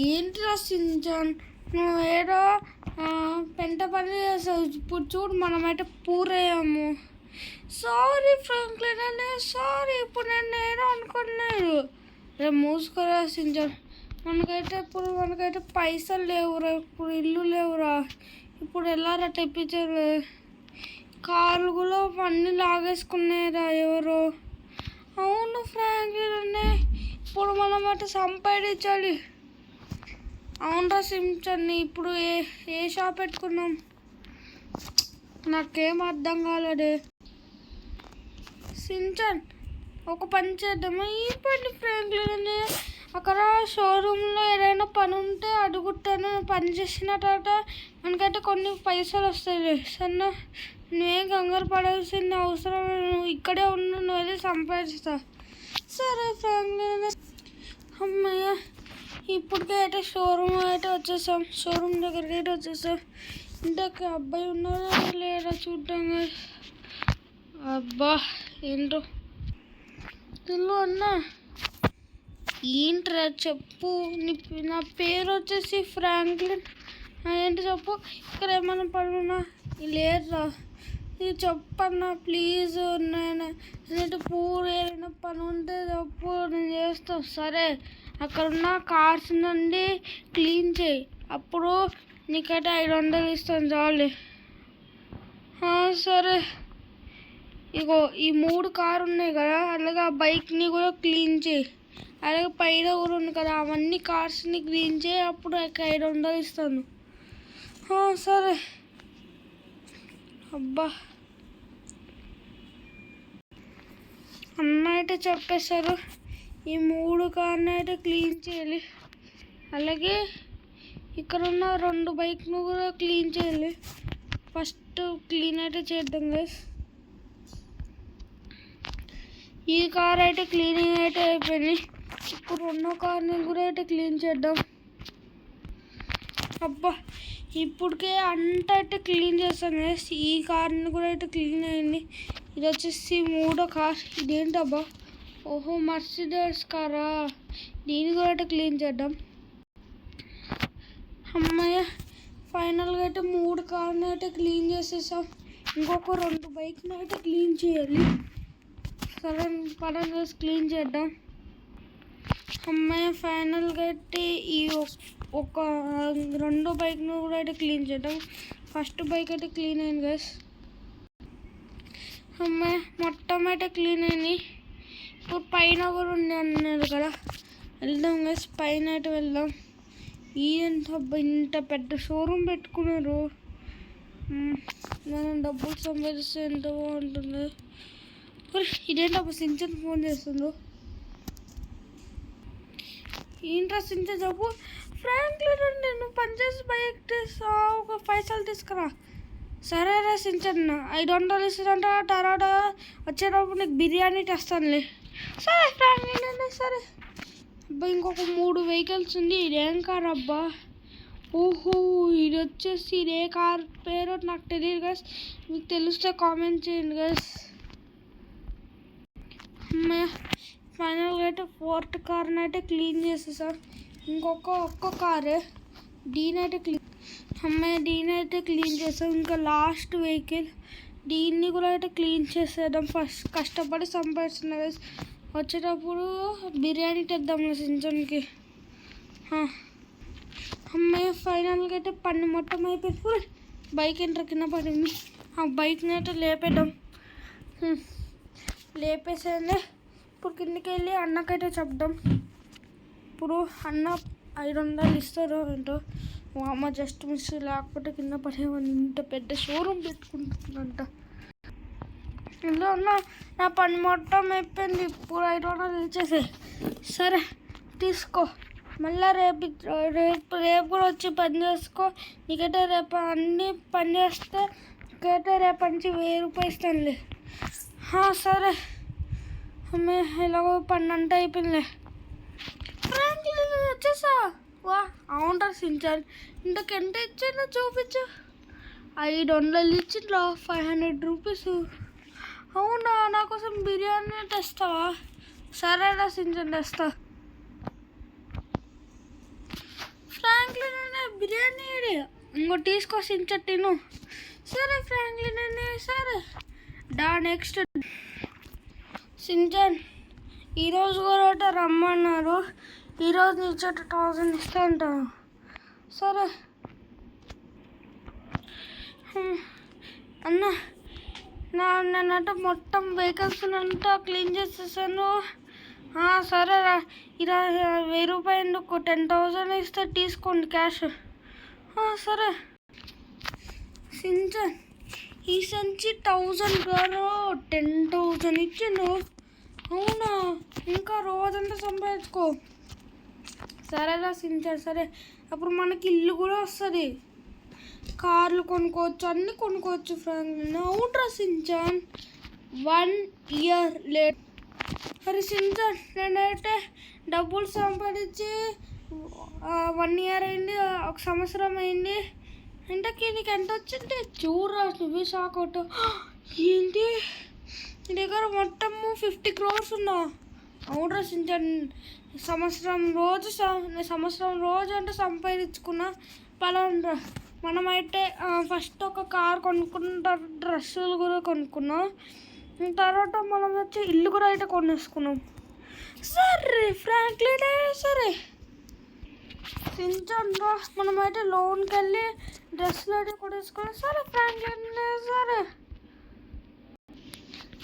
ఏంటి సించాన్ నువ్వు ఏదో పెంట పని చేసావు. ఇప్పుడు చూడు మనమైతే పూరయ్యాము. సారీ ఫ్రాంక్లిన్ అనే సారీ. ఇప్పుడు నేను ఏదో అనుకోలేదు. రేపు మూసుకోరా సించాన్. మనకైతే పైసలు లేవురా. ఇప్పుడు ఇల్లు లేవురా. ఇప్పుడు ఎలా తెప్పించారు? కార్లు కూడా అన్నీ లాగేసుకున్నారా ఎవరో. అవును ఫ్రాంక్లిన్ అనే ఇప్పుడు మనం అయితే సంపాదించాలి. అవునరా సించాన్. ఇప్పుడు ఏ షాప్ పెట్టుకున్నాం? నాకేం అర్థం కాలేదే సించాన్. ఒక పని చేద్దామా? ఈ పని ఫ్రాంక్లిన్ అనే అక్కడ షోరూంలో ఏదైనా పని ఉంటే అడుగుతాను. పని చేసిన తర్వాత మనకైతే కొన్ని పైసలు వస్తాయి. సన్న నువ్వేం కంగారు పడాల్సిన అవసరం. నువ్వు ఇక్కడే ఉన్న, నువ్వు వెళ్ళి సంపాదిస్తా. సరే ఫ్రాంక్లిన్. అమ్మయ్య, ఇప్పటికే అయితే షోరూమ్ అయితే వచ్చేసాం. షోరూమ్ దగ్గరికి అయితే వచ్చేసాం. ఇంతకు అబ్బాయి ఉన్నారా లేదా చూద్దాం. అబ్బా ఏంటో ఇల్లు అన్నా. ఏంట్రా చెప్పు. నా పేరు వచ్చేసి ఫ్రాంక్లిన్. ఏంటి చెప్పు. ఇక్కడ ఏమైనా పనున్నా లేదురా. ఇది చెప్పన్నా ప్లీజ్. నేను పూర్ ఏదైనా పని ఉంటే చెప్పు, నేను చేస్తాను. సరే, అక్కడున్న కార్స్ నుండి క్లీన్ చేయి. అప్పుడు నీకైతే 500 ఇస్తాను చాలు. సరే, ఇగో ఈ 3 కారు ఉన్నాయి కదా, అలాగే ఆ బైక్ని కూడా క్లీన్ చేయి. అలాగే పైన కూడా ఉంది కదా, అవన్నీ కార్స్ని క్లీన్ చేయి. అప్పుడు 500 ఇస్తాను. సరే. అబ్బా, అన్న అయితే చెప్పేశారు. ఈ 3 కార్ని అయితే క్లీన్ చేయాలి. అలాగే ఇక్కడ ఉన్న 2 బైక్ను కూడా క్లీన్ చేయాలి. ఫస్ట్ క్లీన్ అయితే చేద్దాం గైస్. ఈ కార్ అయితే క్లీనింగ్ అయితే అయిపోయింది. ఇప్పుడు 2వ కార్ని కూడా అయితే క్లీన్ చేద్దాం. అబ్బా, ఇప్పటికే అంతా అయితే క్లీన్ చేస్తాం గైస్. ఈ కార్ని కూడా అయితే క్లీన్ అయింది. ఇది వచ్చేసి 3వ కార్. ఇదేంటబ్బా? ఓహో, మర్సిడెస్ కారా. దీన్ని కూడా అయితే క్లీన్ చేద్దాం. అమ్మాయ, ఫైనల్గా అయితే 3 కార్ని అయితే క్లీన్ చేసేసాం. ఇంకొక 2 బైక్ని అయితే క్లీన్ చేయాలి. సరే పదంగా క్లీన్ చేద్దాం. అమ్మాయి, ఫైనల్గా అయితే ఈ ఒక 2వ బైక్ను కూడా అయితే క్లీన్ చేద్దాం. ఫస్ట్ బైక్ అయితే క్లీన్ అయింది గైస్. అమ్మాయి, మొత్తం అయితే క్లీన్ అయింది. ఇప్పుడు పైన కూడా ఉంది అన్నారు కదా, వెళ్దాం గైస్. పైన అయితే వెళ్దాం. ఇంత పెద్ద షోరూమ్ పెట్టుకున్నారు. మనం డబ్బులు సంపాదిస్తే ఎంత బాగుంటుంది. ఇదేంటబ్బా సించన్ ఫోన్ చేస్తుందో. ఏంట్రా సించన్ చెప్పు. ఫ్రాంక్లిన్, నేను పనిచేసి బైక్ ఒక పైసలు తీసుకురా. సరేరా సించన్, 500 ఇస్తానంట. తర్వాత వచ్చేటప్పుడు నీకు బిర్యానీ తెస్తానులే. సరే ఫ్రాంక్లిన్. సరే అబ్బా, ఇంకొక 3 వెహికల్స్ ఉంది. ఇదేం కార్ అబ్బా? ఓహో, ఇది వచ్చేసి ఇదే కార్ పేరు నాకు తెలియదు గైస్. మీకు తెలిస్తే కామెంట్ చేయండి గైస్. అమ్మాయ, ఫైనల్గా అయితే 4th కార్ని అయితే క్లీన్ చేసేసాం. ఒక్క కారే దీని అయితే దీని అయితే క్లీన్ చేసాం. ఇంకా లాస్ట్ వెహికల్ దీన్ని కూడా అయితే క్లీన్ చేసేద్దాం. ఫస్ట్ కష్టపడి సంపాదిస్తున్నా గైస్. వచ్చేటప్పుడు బిర్యానీ తెద్దాం సించన్కి. అమ్మాయి, ఫైనల్గా అయితే పని మొత్తం అయిపోయింది. బైక్ ఎంటర్ కింద పడింది. ఆ బైక్ని అయితే లేపేద్దాం. లేపేసేలే. ఇప్పుడు కిందకి వెళ్ళి అన్నకైతే చెప్దాం. ఇప్పుడు అన్న 500 ఇస్తారు ఏంటో. అమ్మ జస్ట్ మిస్, లేకపోతే కింద పడేవాడిని. ఇంత పెద్ద షోరూమ్ పెట్టుకుంటుందంట. ఇందులో ఉన్న నా పని మొత్తం అయిపోయింది. ఇప్పుడు 500 ఇచ్చేసి. సరే తీసుకో. మళ్ళీ రేపు కూడా వచ్చి పని చేసుకో. నీకైతే రేపు అన్నీ పని చేస్తే నీకైతే రేపు నుంచి 1000 రూపాయలు ఇస్తానులే. సరే అమ్మే, ఎలాగో పని అంతా అయిపోయిందిలే. ఫ్రాంక్లిన్, వచ్చేసా? వా, అవునరా సించాన్. ఇంతకెంత ఇచ్చానో చూపించు. 500 ఇచ్చిండ్రా. 500 రూపీస్. అవునా, నా కోసం బిర్యానీ తెస్తావా? సరేరా సించన్, తెస్తా. నీడి ఇంకో తీసుకో సించన్ తిను. సరే ఫ్రాంక్లిన్ అనే సరే నెక్స్ట్ సించన్ ఈరోజు కూడా రమ్మన్నారు. ఈరోజు నీ చోట 1000 ఇస్తా అంటాను. సరే అన్న నేనంటే మొత్తం వెహికల్స్ అంతా క్లీన్ చేసేసాను. సరేరా ఇలా 1000 రూపాయలు 10,000 ఇస్తే తీసుకోండి క్యాష్. సరే సించన్ ఈ సంచి 1000 గారు 10,000 ఇచ్చిండు. అవునా, ఇంకా రోజంతా సంపాదించుకో. సరేరా సించన్ సరే. అప్పుడు మనకి ఇల్లు కూడా వస్తుంది, కార్లు కొనుక్కోవచ్చు, అన్నీ కొనుక్కోవచ్చు ఫ్రాంక్లిన్. అవుట్రా సించన్ 1 year లేట్. అరే సించన్ నేనైతే డబ్బులు సంపాదించి 1 year అయింది, 1 సంవత్సరం అయింది. ఇంతకీ నీకు ఎంత వచ్చింది చూడరా, నువ్వే షాక్ అవుతావు. ఏంటి నీ దగ్గర మొత్తము 50 crores ఉందా? అవునరా సించన్ సంవత్సరం రోజు అంటే సంపాదించుకున్నా. పలానా మనమైతే ఫస్ట్ ఒక కార్ కొనుక్కున్నాం, డ్రెస్సులు కూడా కొనుక్కున్నాం, తర్వాత మనం వచ్చి ఇల్లు కూడా అయితే కొనేసుకున్నాం. సరే ఫ్రాంక్లిన్ సరే సించన్ రా మనమైతే లోన్కి వెళ్ళి డ్రెస్సులు అయితే కొనేసుకున్నాం. సరే ఫ్రాంక్లిన్ సరే.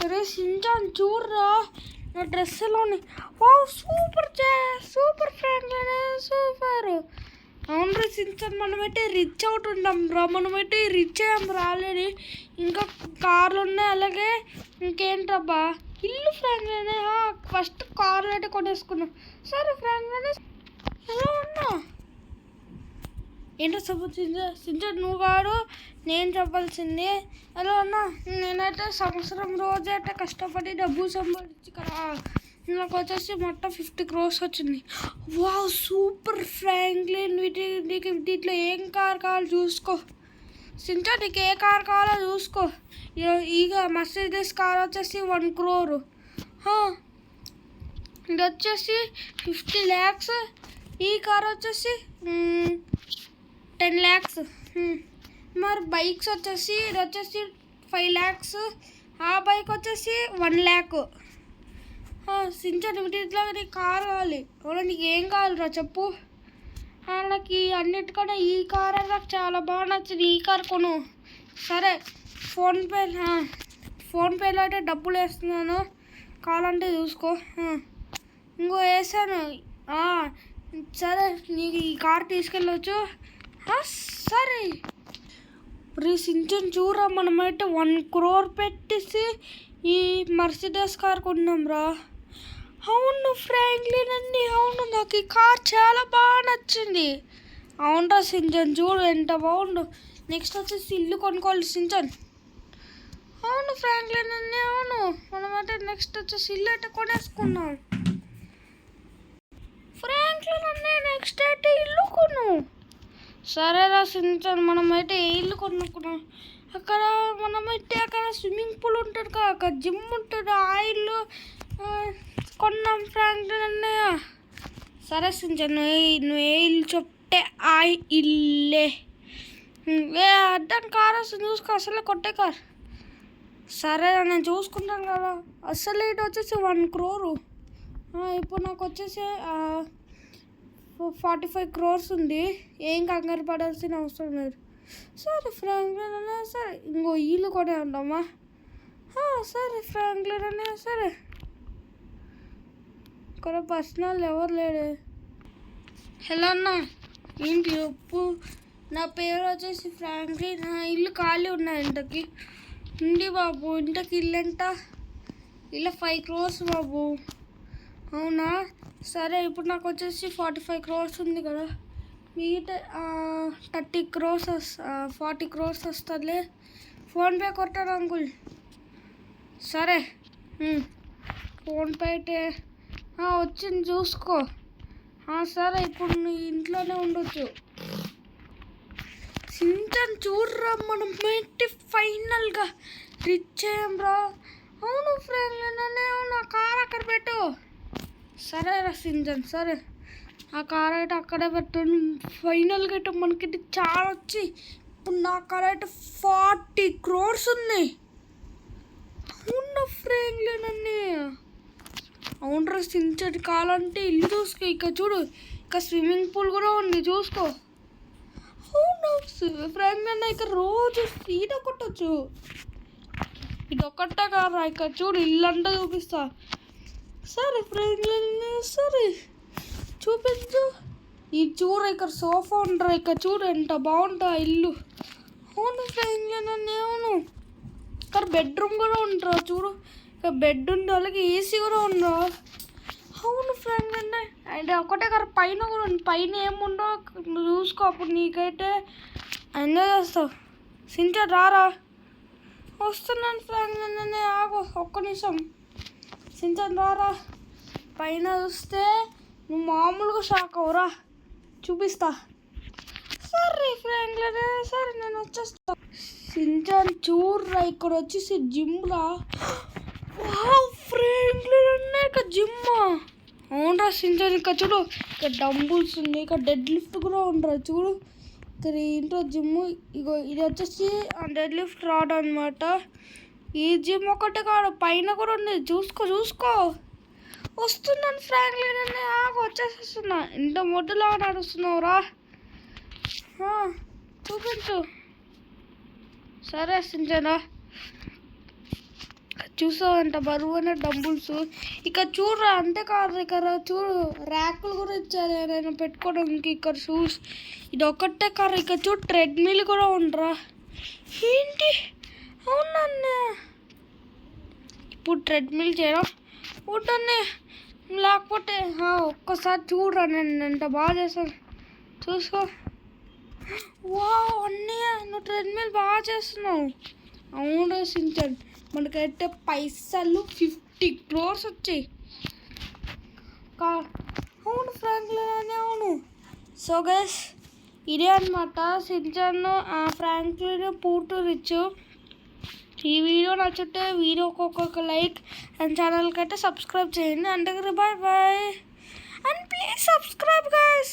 సరే సించన్ చూడరా నా డ్రెస్సులోని. ఓ సూపర్ ఫ్రాంక్లిన్ సూపర్. అవును సించన్ మనమైతే రిచ్ అవుట్ ఉంటాం రా, మనమైతే రిచ్ అయ్యాం రాలేని. ఇంకా కార్లు ఉన్నాయి, అలాగే ఇంకేంటబ్బా ఇల్లు ఫ్రాంక్లిన్. ఫస్ట్ కార్లు అయితే కొనేసుకున్నాం. సరే ఫ్రాంక్లిన్ ఎలా ఉన్నా ఏంటో సించన్ నువ్వు కాదు నేను చెప్పాల్సింది. ఎలా ఉన్నా నేనైతే సంవత్సరం రోజైతే కష్టపడి డబ్బు సంపాదించి కదా నాకు వచ్చేసి మొత్తం 50 crores వచ్చింది. Wow super Franklin. నీకు దీంట్లో ఏం కార్ కావాలో చూసుకో సించన్, నీకు ఏ కార్ కావాలో చూసుకో. ఇక మర్సిడీస్ కార్ వచ్చేసి 1 crore, ఇది వచ్చేసి 50 lakhs. ఈ కార్ వచ్చేసి 10 lakhs. మరి బైక్స్ వచ్చేసి ఇది వచ్చేసి 5 lakhs, ఆ బైక్ వచ్చేసి 1 lakh. సించన్ వీటిలో నీకు కార్ కావాలి. అవునా నీకు ఏం కావాలిరా చెప్పు. నాకు అన్నిటికన్నా ఈ కార్ నాకు చాలా బాగా నచ్చింది, ఈ కార్ కొను. సరే ఫోన్పేలో అయితే డబ్బులు వేస్తున్నాను, కావాలంటే చూసుకో. ఇంకో వేసాను. సరే నీకు ఈ కార్ తీసుకెళ్ళవచ్చు. సరే సించన్ చూడరా మనమైతే 1 crore పెట్టేసి ఈ మర్సిడీస్ కార్ కొన్నాం రా. అవును ఫ్రాంక్లిన్ అండి, అవును నాకు ఈ కార్ చాలా బాగా నచ్చింది. అవునరా సించన్ చూడు ఎంత బాగుండు. నెక్స్ట్ వచ్చేసి ఇల్లు కొనుక్కోవాలి సించన్. అవును ఫ్రాంక్లిన్ అండి, అవును మనమైతే నెక్స్ట్ వచ్చేసి ఇల్లు అయితే కొనేసుకున్నాం. ఫ్రాంక్లిన్ అండి నెక్స్ట్ అయితే ఇల్లు కొను. సరేరా సించన్ మనమైతే ఇల్లు కొనుక్కున్నాం. అక్కడ స్విమ్మింగ్ పూల్ ఉంటుంది కదా, అక్కడ జిమ్ ఉంటుంది, ఆ ఇల్లు కొన్నాం ఫ్రాంక్లిన్ అన్నయ్య. సరే సించన్ నువ్వు ఏ ఇల్లు చెప్తే ఆ ఇల్లే. అర్థం కార్ వస్తుంది చూసుకో, అసలే కొట్టే కార్. సరే నేను చూసుకుంటాను కదా. అసలు ఇటు వచ్చేసి 1 crore. ఇప్పుడు నాకు వచ్చేసి 45 crores ఉంది. ఏం కంగారు పడాల్సిన అవసరం లేదు. సరే ఫ్రాంక్లిన్ అనే సరే ఇంకో ఇల్లు కొనే ఉంటామా. సరే ఫ్రాంక్లిన్ అనే సరే. ఇక్కడ పర్సనల్ ఎవరు లేడే. హలో అన్న ఏంటి చెప్పు. నా పేరు వచ్చేసి ఫ్రాంక్లిన్. ఇల్లు ఖాళీ ఉన్నాయి ఇంతకి. ఉంది బాబు, ఇంతకి ఇల్లు ఎంత? ఇల్లు 5 crores బాబు. అవునా సరే ఇప్పుడు నాకు వచ్చేసి 45 crores ఉంది కదా, మిగతా 30 crores 40 crores వస్తుందిలే. ఫోన్పే కొట్టాను అంకుల్. సరే ఫోన్పే అయితే వచ్చింది చూసుకో. సరే ఇప్పుడు నువ్వు ఇంట్లోనే ఉండొచ్చు. సించన్ చూడరా మనం ఫైనల్గా రిచ్ అయ్యాం రా. అవును ఫ్రెండ్ అవును కార్ అక్కడ పెట్టు. సరే రా సించన్ సరే. ఆ కార్ అయితే అక్కడే పెట్టాను. ఫైనల్గా అయితే మనకి చాలా వచ్చి ఇప్పుడు నా కార్ అయితే 40 crores ఉన్నాయి. అవునా ఫ్రాంక్లిన్ అవునరా సించటి కాలంటే ఇల్లు చూసుకో. ఇక చూడు, ఇక స్విమ్మింగ్ పూల్ కూడా ఉంది చూసుకో. అవునా ఫ్రాంక్లిన్ ఇక రోజు ఈత కొట్టచ్చు. ఇది ఒక్కటే కారా, ఇక చూడు ఇల్లంతా చూపిస్తా. సరే ఫ్రాంక్లిన్ సరే చూపించు. ఈ చూడు ఇక్కడ సోఫా ఉండరా, ఇక్కడ చూడు ఎంత బాగుంటా ఇల్లు. అవును ఫ్రాంక్లిన్ అవును. ఇక్కడ బెడ్రూమ్ కూడా ఉండరా చూడు. ఇక్కడ బెడ్ ఉండే వాళ్ళకి ఏసీ కూడా ఉండరా. అవును ఫ్రాంక్లిన్ అంటే ఒకటే కాదు పైన కూడా ఉంది. పైన ఏముండో చూసుకో, అప్పుడు నీకైతే ఎంజాయ్ చేస్తావు. సించన్ రారా. వస్తున్నాను ఫ్రాంక్లిన్ ఆగు ఒక్క నిమిషం. సించన్ రారా. పైన చూస్తే నువ్వు మామూలుగా షాక్ అవురా, చూపిస్తా. సరే ఫ్రాంక్లిన్ సరే నేను వచ్చేస్తా. సించన్ చూడరా ఇక్కడ వచ్చేసి జిమ్ రా. ఫ్రాంక్లిన్ ఇక్కడ జిమ్. అవునరా సించన్ ఇక్కడ చూడు, ఇక్కడ డంబుల్స్ ఉంది, ఇక్కడ డెడ్ లిఫ్ట్ కూడా ఉండరా చూడు. ఇక్కడ ఏంటో జిమ్. ఇగో ఇది వచ్చేసి డెడ్ లిఫ్ట్ రాడ్ అనమాట. ఈ జిమ్ ఒకటే కాదు పైన కూడా ఉంది చూసుకో చూసుకో. వస్తున్నాను ఫ్రాంక్లిన్ ఆగు వచ్చేసేస్తున్నా. ఇంత మొడ్డులాగా నడుస్తున్నావురా. చూపించు. సరే సించనా చూసావు ఎంత బరువు అనే డంబుల్స్. ఇక చూడరా అంతేకాదు ఇక్కడ చూడు ర్యాకులు కూడా ఇచ్చారు నేను పెట్టుకోవడానికి. ఇక్కడ షూస్ ఇది ఒక్కటే కారు. ఇక్కడ చూడు ట్రెడ్మిల్ కూడా ఉండరా. ఏంటి అవునన్నా ఇప్పుడు ట్రెడ్మిల్ చేయడం ఉంటుంది. లేకపోతే ఒక్కసారి చూడరా నేను ఎంత బాగా చేస్తాను చూసుకో. వావ్ అన్నయ్య నువ్వు ట్రెడ్మిల్ బాగా చేస్తున్నావు. అవును సించన్ మనకైతే పైసలు 50 crores వచ్చాయి. అవును ఫ్రాంక్లిన్ అవును. సో గైస్ ఇదే అనమాట సించన్ ఫ్రాంక్లిన్ పూర్తి రిచ్. ఈ వీడియో నచ్చితే వీడియోకి ఒక్కొక్క లైక్ అండ్ ఛానల్కి అయితే సబ్స్క్రైబ్ చేయండి. అంటే bye bye and please subscribe guys.